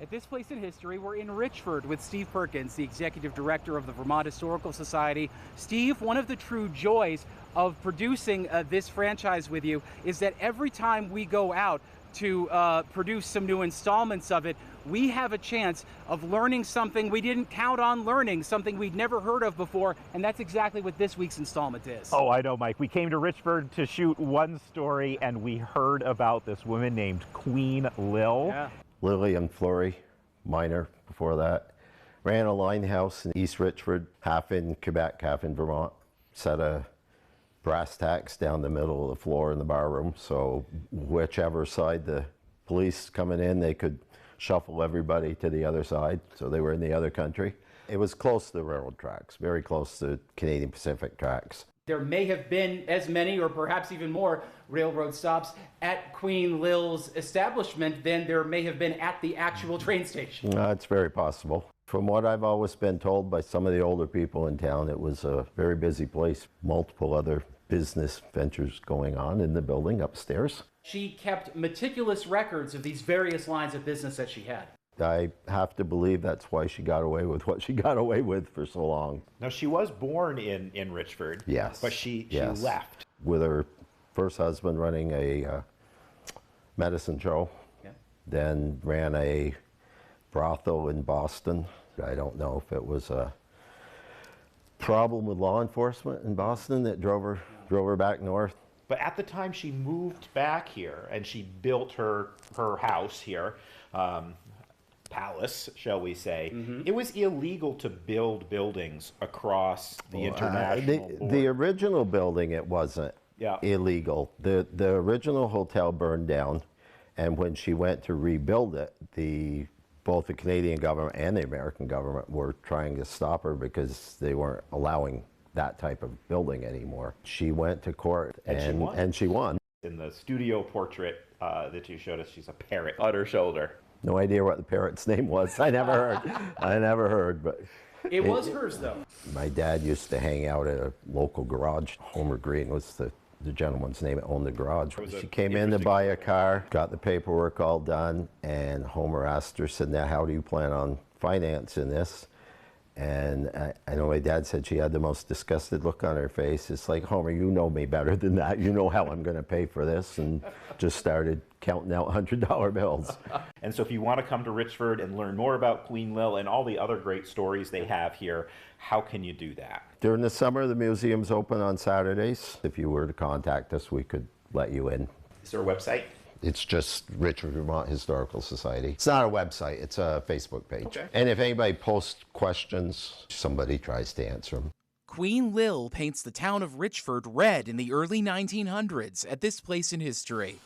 At this place in history, we're in Richford with Steve Perkins, the executive director of the Vermont Historical Society. Steve, one of the true joys of producing this franchise with you is that every time we go out to produce some new installments of it, we have a chance of learning something we didn't count on learning, something we'd never heard of before, and that's exactly what this week's installment is. Oh, I know, Mike. We came to Richford to shoot one story, and we heard about this woman named Queen Lil. Yeah. Lillian Fleury, miner before that. Ran a line house in East Richford, half in Quebec, half in Vermont. Set a brass tacks down the middle of the floor in the bar room, so whichever side the police coming in, they could shuffle everybody to the other side, so they were in the other country. It was close to the railroad tracks, very close to Canadian Pacific tracks. There may have been as many or perhaps even more railroad stops at Queen Lil's establishment than there may have been at the actual train station. It's very possible. From what I've always been told by some of the older people in town, it was a very busy place. Multiple other business ventures going on in the building upstairs. She kept meticulous records of these various lines of business that she had. I have to believe that's why she got away with what she got away with for so long. Now, she was born in Richford. Yes. But she yes. left. With her first husband running a medicine show, yeah. Then ran a brothel in Boston. I don't know if it was a problem with law enforcement in Boston that drove her back north. But at the time she moved back here and she built her house here, palace, shall we say, it was illegal to build buildings across the international border. The original building, it wasn't illegal. The original hotel burned down, and when she went to rebuild it, both the Canadian government and the American government were trying to stop her because they weren't allowing that type of building anymore. She went to court and she won. In the studio portrait that you showed us, she's a parrot on her shoulder. No idea what the parrot's name was. I never heard. I never heard, but it was hers, though. My dad used to hang out at a local garage. Homer Green was the gentleman's name that owned the garage. She came in to buy a car, got the paperwork all done, and Homer asked her, said, "Now, how do you plan on financing this?" And I know my dad said she had the most disgusted look on her face. It's like, "Homer, you know me better than that. You know how I'm going to pay for this." And just started counting out $100 bills. And so if you want to come to Richford and learn more about Queen Lil and all the other great stories they have here, how can you do that? During the summer, the museum's open on Saturdays. If you were to contact us, we could let you in. Is there a website? It's just Richford, Vermont Historical Society. It's not a website, it's a Facebook page. Okay. And if anybody posts questions, somebody tries to answer them. Queen Lil paints the town of Richford red in the early 1900s at this place in history.